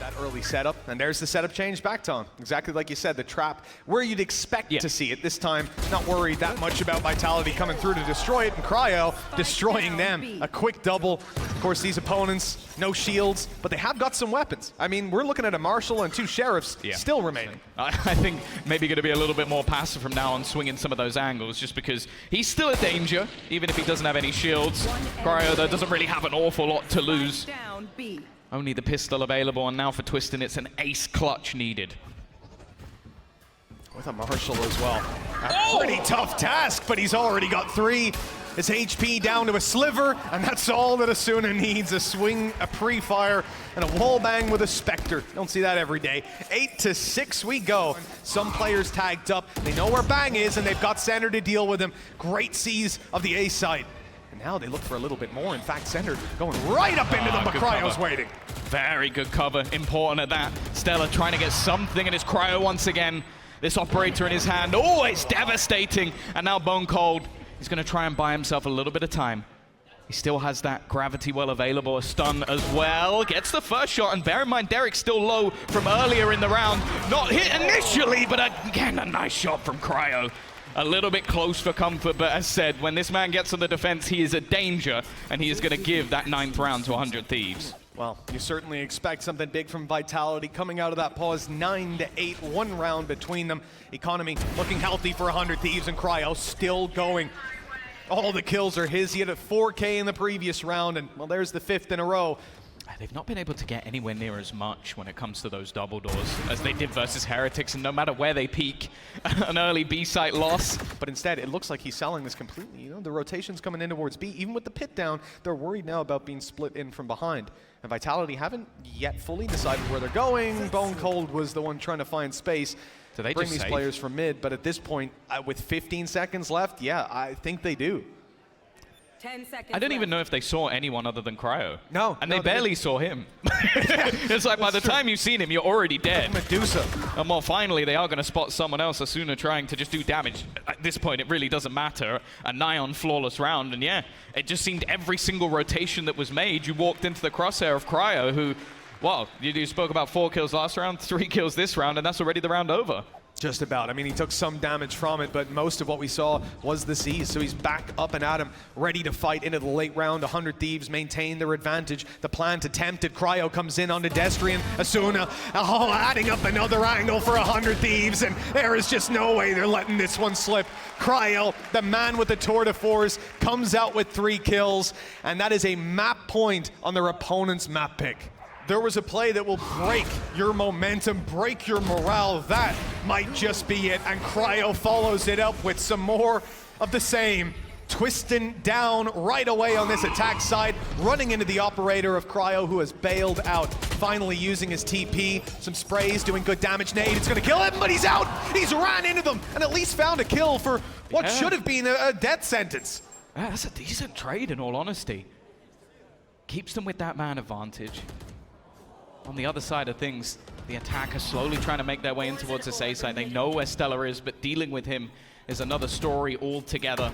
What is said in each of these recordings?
that early setup, and there's the setup change back, Tom. Exactly like you said, the trap where you'd expect to see it. This time, not worried that much about Vitality coming through to destroy it, and Cryo destroying them. A quick double. Of course, these opponents, no shields, but they have got some weapons. I mean, we're looking at a Marshal and 2 Sheriffs still remaining. I think maybe going to be a little bit more passive from now on, swinging some of those angles, just because he's still a danger, even if he doesn't have any shields. Cryo, though, doesn't really have an awful lot to lose. Only the pistol available, and now for Twistin, it's an ace clutch needed. With a Marshal as well. A pretty tough task, but he's already got 3. His HP down to a sliver, and that's all that Asuna needs. A swing, a pre-fire, and a wall bang with a Spectre. Don't see that every day. 8-6 we go. Some players tagged up. They know where Bang is, and they've got Center to deal with him. Great sees of the A side. And now they look for a little bit more. In fact, Center going right up into them, but Cryo's cover. waiting. Very good cover, important at that. Stella trying to get something, and it's Cryo once again. This operator in his hand, oh, it's devastating. And now Bone Cold, he's gonna try and buy himself a little bit of time. He still has that gravity well available, a stun as well. Gets the first shot, and bear in mind, Derek's still low from earlier in the round. Not hit initially, but again, a nice shot from Cryo. A little bit close for comfort, but as said, when this man gets on the defense, he is a danger, and he is gonna give that 9th round to 100 Thieves. Well, you certainly expect something big from Vitality coming out of that pause. 9-8, 1 round between them. Economy looking healthy for 100 Thieves, and Cryo still going. All the kills are his. He had a 4K in the previous round, and well, there's the 5th in a row. They've not been able to get anywhere near as much when it comes to those double doors as they did versus Heretics, and no matter where they peak, an early B site loss. But instead, it looks like he's selling this completely. You know, the rotation's coming in towards B. Even with the pit down, they're worried now about being split in from behind. And Vitality haven't yet fully decided where they're going. Bone Cold was the one trying to find space to bring these players from mid. But at this point, with 15 seconds left, yeah, I think they do. 10 seconds I don't even know if they saw anyone other than Cryo. No. And they barely saw him. It's like by the time you've seen him, you're already dead. Medusa. And well, finally, they are going to spot someone else. Asuna trying to just do damage. At this point, it really doesn't matter. A nigh on flawless round. And yeah, it just seemed every single rotation that was made, you walked into the crosshair of Cryo, who, well, you spoke about 4 kills last round, 3 kills this round, and that's already the round over. Just about. I mean, he took some damage from it, but most of what we saw was the C's. So he's back up and at him, ready to fight into the late round. 100 Thieves maintain their advantage. The plan to tempt it. Cryo comes in onto Destrian. Asuna, adding up another angle for 100 Thieves, and there is just no way they're letting this one slip. Cryo, the man with the tour de force, comes out with 3 kills, and that is a map point on their opponent's map pick. There was a play that will break your momentum, break your morale. That might just be it. And Cryo follows it up with some more of the same. Twistin down right away on this attack side, running into the operator of Cryo, who has bailed out. Finally using his TP, some sprays, doing good damage. Nade, it's gonna kill him, but he's out! He's ran into them, and at least found a kill for what should have been a death sentence. Yeah, that's a decent trade, in all honesty. Keeps them with that man advantage. On the other side of things, the attacker slowly trying to make their way in towards this A side. They know where Stella is, but dealing with him is another story altogether.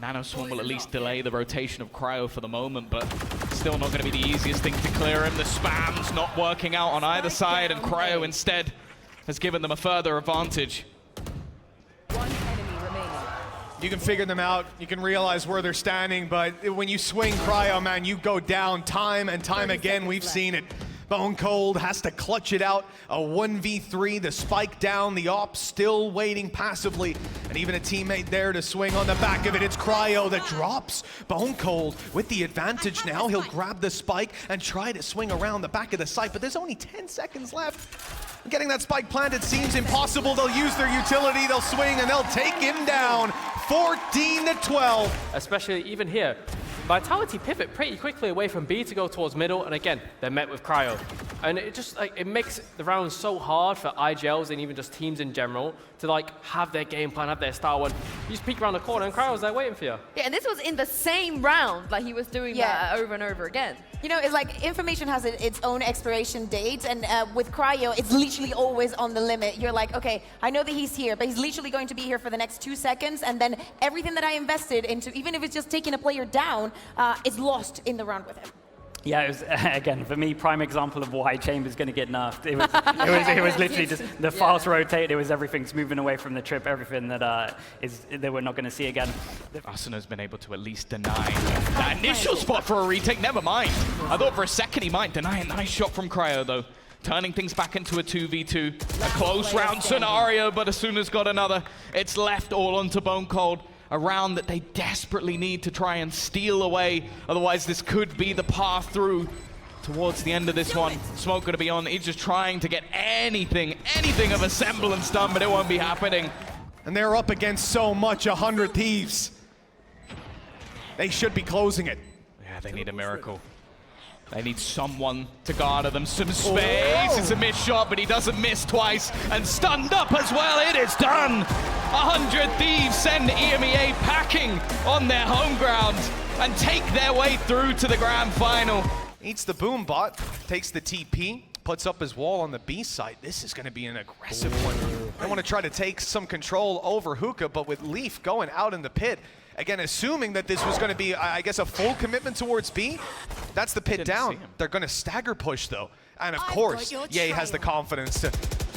Nanoswarm will at least delay the rotation of Cryo for the moment, but still not going to be the easiest thing to clear him. The spam's not working out on either side, and Cryo instead has given them a further advantage. One enemy remaining. You can figure them out, you can realize where they're standing, but when you swing Cryo, man, you go down time and time again. We've seen it. Bone Cold has to clutch it out. A 1v3, the spike down, the op still waiting passively, and even a teammate there to swing on the back of it. It's Cryo that drops. Bone Cold with the advantage now. He'll grab the spike and try to swing around the back of the site, but there's only 10 seconds left. Getting that spike planted seems impossible. They'll use their utility, they'll swing, and they'll take him down. 14-12. Especially even here. Vitality pivot pretty quickly away from B to go towards middle, and again, they're met with Cryo. And it just, like, it makes the round so hard for IGLs and even just teams in general to, like, have their game plan, have their style, when you just peek around the corner and Cryo's there waiting for you. Yeah, and this was in the same round, like he was doing that over and over again. You know, it's like information has its own expiration date, and with Cryo, it's literally always on the limit. You're like, okay, I know that he's here, but he's literally going to be here for the next 2 seconds, and then everything that I invested into, even if it's just taking a player down, is lost in the round with him. Yeah, it was, again, for me, prime example of why Chamber's going to get nerfed. It was literally just the fast rotate. It was everything's moving away from the trip, everything that that we're not going to see again. Arsenault's been able to at least deny that initial spot for a retake. Never mind. I thought for a second he might deny it. Nice shot from Cryo, though. Turning things back into a 2v2. A close round scenario, but as soon as got another, it's left all onto Bone Cold. A round that they desperately need to try and steal away. Otherwise, this could be the path through towards the end of this one. Smoke going to be on. He's just trying to get anything of a semblance done, but it won't be happening. And they're up against so much 100 Thieves. They should be closing it. Yeah, they need a miracle. They need someone to garner them some space. It's a missed shot, but he doesn't miss twice. And stunned up as well. It is done. 100 Thieves send EMEA packing on their home ground and take their way through to the grand final. Eats the boom bot, takes the TP, puts up his wall on the B side. This is going to be an aggressive one. They want to try to take some control over Hookah, but with Leaf going out in the pit, again, assuming that this was going to be, I guess, a full commitment towards B, that's the pit down. They're going to stagger push, though. And of course, Ye has the confidence to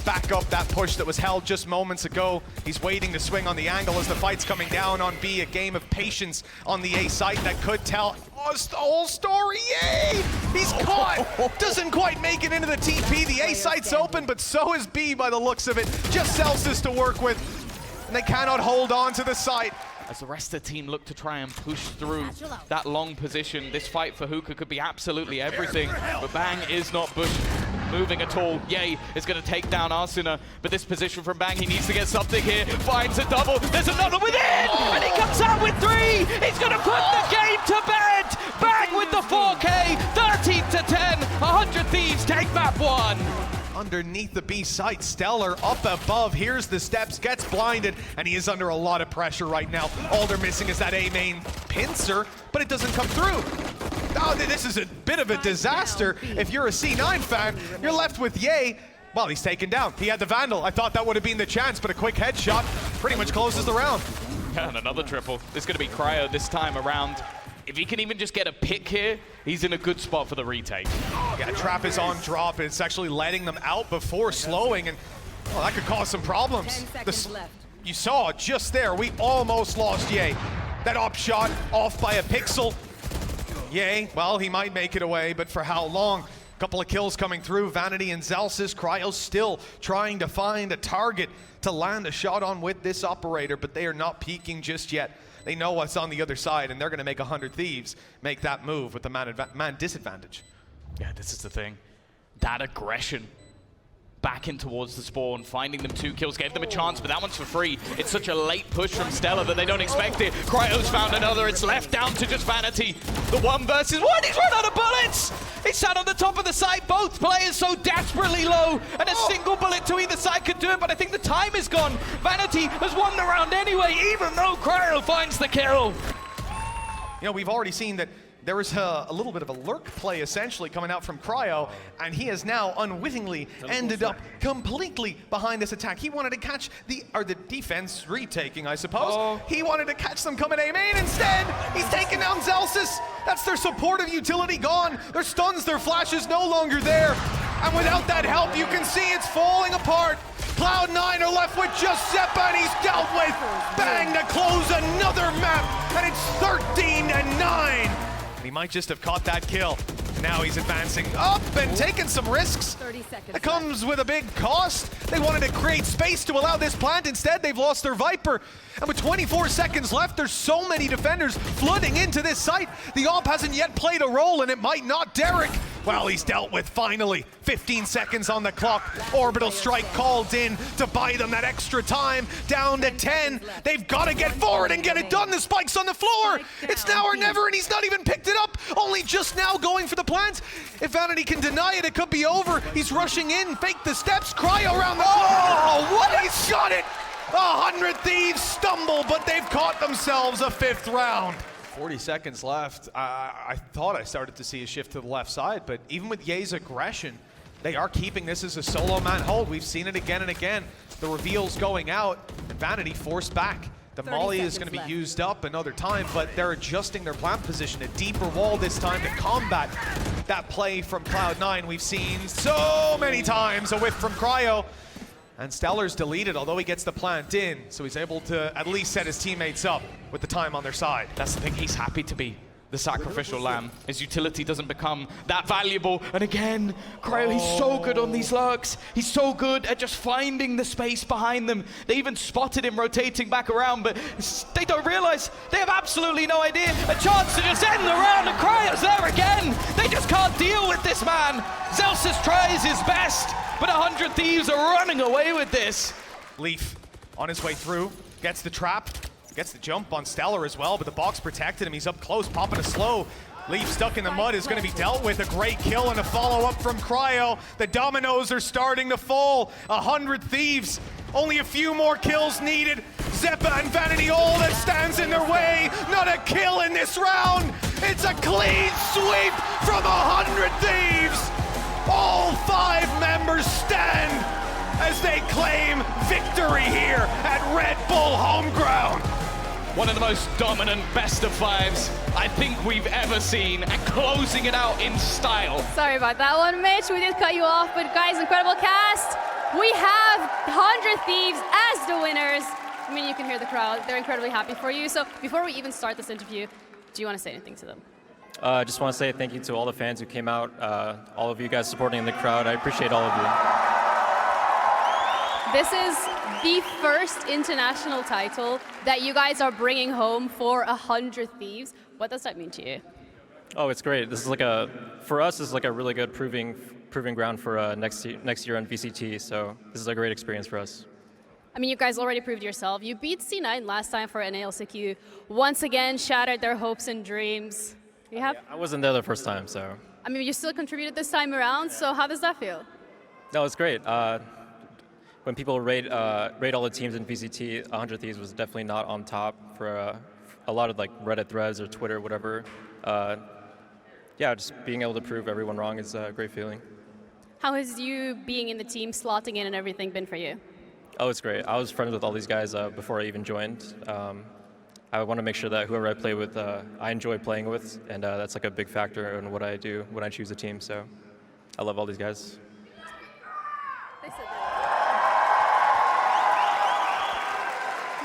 back up that push that was held just moments ago. He's waiting to swing on the angle as the fight's coming down on B. A game of patience on the A site that could tell us the whole story. Yay! He's caught! Doesn't quite make it into the TP. The A site's open, but so is B by the looks of it. Just Celsius to work with, and they cannot hold on to the site. As the rest of the team look to try and push through that long position, this fight for Hookah could be absolutely everything, but Bang is not moving at all. Ye is going to take down Arsena, but this position from Bang, he needs to get something here. Finds a double. There's another within, and he comes out with 3. He's going to put the game to bed. Bang with the 4K, 13-10. 100 Thieves take map 1. Underneath the B site, Stellar up above, here's the steps, gets blinded, and he is under a lot of pressure right now. All they're missing is that A main pincer, but it doesn't come through. Oh, this is a bit of a disaster. If you're a C9 fan, you're left with Ye. Well, he's taken down. He had the Vandal. I thought that would have been the chance, but a quick headshot pretty much closes the round. Yeah, and another triple. It's going to be Cryo this time around. If he can even just get a pick here, he's in a good spot for the retake. Yeah, trap is on drop. It's actually letting them out before slowing, and well, that could cause some problems. 10 seconds left. You saw just there, we almost lost Ye. That op shot off by a pixel. Ye, well, he might make it away, but for how long? Couple of kills coming through. Vanity and Celsius. Cryo still trying to find a target to land a shot on with this operator, but they are not peeking just yet. They know what's on the other side, and they're going to make 100 Thieves make that move with the man disadvantage. Yeah, this is the thing. That aggression back in towards the spawn, finding them 2 kills, gave them a chance, but that one's for free. It's such a late push from Stella that they don't expect it. Cryo's found another. It's left down to just Vanity. The 1 versus 1. He's run out of bullets. He sat on the top of the site. Both players so desperately low, and a single bullet to either side could do it, but I think the time is gone. Vanity has won the round anyway, even though Cryo finds the kill. You know, we've already seen that there was a little bit of a lurk play essentially coming out from Cryo, and he has now unwittingly ended up completely behind this attack. He wanted to catch the defense retaking, I suppose. He wanted to catch them coming A main. Instead, he's taking down Celsius. That's their supportive utility gone. Their stuns, their flashes no longer there. And without that help, you can see it's falling apart. Cloud9 are left with just Zeppa, and he's dealt with. Bang to close another map, and it's 13-9. He might just have caught that kill. Now he's advancing up and taking some risks. 30 seconds That comes with a big cost. They wanted to create space to allow this plant. Instead, they've lost their Viper. And with 24 seconds left, there's so many defenders flooding into this site. The op hasn't yet played a role, and it might not. Derek, well, he's dealt with finally. 15 seconds on the clock. Orbital strike called in to buy them that extra time. Down to 10. They've got to get forward and get it done. The spike's on the floor. It's now or never, and he's not even picked it up. Only just now going for the plant. If Vanity can deny it, it could be over. He's rushing in, fake the steps, Cryo around the corner. What? He's got it! 100 Thieves stumble, but they've caught themselves a 5th round. 40 seconds left. I thought I started to see a shift to the left side, but even with Ye's aggression, they are keeping this as a solo man hold. We've seen it again and again. The reveal's going out, and Vanity forced back. The Molly is going to be used up another time, but they're adjusting their plant position. A deeper wall this time to combat that play from Cloud9 we've seen so many times. A whiff from Cryo. And Stellar's deleted, although he gets the plant in, so he's able to at least set his teammates up with the time on their side. That's the thing, he's happy to be the sacrificial lamb. His utility doesn't become that valuable. And again, Cryo, he's so good on these lurks. He's so good at just finding the space behind them. They even spotted him rotating back around, but they don't realize, they have absolutely no idea. A chance to just end the round, and Cryo's there again. They just can't deal with this man. Zelsis tries his best, but 100 Thieves are running away with this. Leaf on his way through, gets the trap, gets the jump on Stellar as well, but the box protected him. He's up close, popping a slow. Leaf stuck in the mud is going to be dealt with. A great kill and a follow-up from Cryo. The dominoes are starting to fall. 100 Thieves, only a few more kills needed. Zeppa and Vanity, all that stands in their way. Not a kill in this round. It's a clean sweep from 100 Thieves. All 5 members stand as they claim victory here at Red Bull home ground. One of the most dominant best of 5s I think we've ever seen, and closing it out in style. Sorry about that one, Mitch. We did cut you off, but guys, incredible cast. We have 100 Thieves as the winners. I mean, you can hear the crowd. They're incredibly happy for you. So before we even start this interview, do you want to say anything to them? I just want to say thank you to all the fans who came out, all of you guys supporting the crowd. I appreciate all of you. This is the first international title that you guys are bringing home for 100 Thieves. What does that mean to you? Oh, it's great. This is like for us, this is like a really good proving ground for next year on VCT. So this is a great experience for us. I mean, you guys already proved yourself. You beat C9 last time for NALCQ. Once again, shattered their hopes and dreams. You have? I wasn't there the first time, so. I mean, you still contributed this time around, so how does that feel? No, it's great. When people rate all the teams in VCT, 100 Thieves was definitely not on top for a lot of like Reddit threads or Twitter, whatever. Yeah, just being able to prove everyone wrong is a great feeling. How has you being in the team, slotting in and everything been for you? Oh, it's great. I was friends with all these guys before I even joined. I want to make sure that whoever I play with, I enjoy playing with, and that's like a big factor in what I do when I choose a team. So I love all these guys.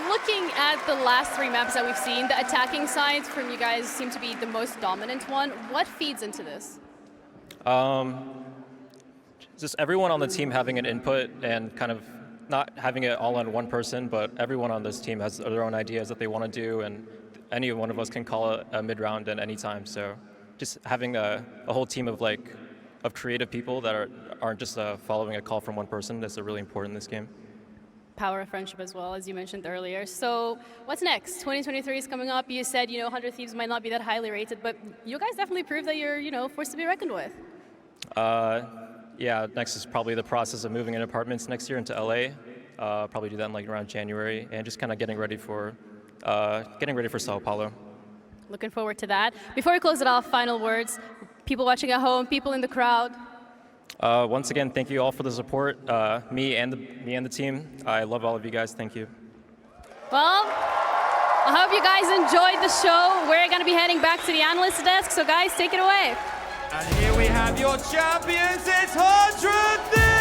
Looking at the last 3 maps that we've seen, the attacking side from you guys seem to be the most dominant one. What feeds into this? Just everyone on the team having an input and kind of not having it all on one person, but everyone on this team has their own ideas that they want to do, and any one of us can call it a mid-round at any time. So just having a whole team of creative people that aren't just following a call from one person, that's really important in this game. Power of friendship as well, as you mentioned earlier. So what's next? 2023 is coming up. You said, 100 Thieves might not be that highly rated, but you guys definitely proved that you're, forced to be reckoned with. Yeah, next is probably the process of moving in apartments next year into LA. Probably do that in around January, and just kind of getting ready for Sao Paulo. Looking forward to that. Before we close it off, final words. People watching at home, people in the crowd. Once again, thank you all for the support. Me and the team. I love all of you guys. Thank you. Well, I hope you guys enjoyed the show. We're going to be heading back to the analyst desk, so guys, take it away. And here we have your champions, it's 100 Thieves!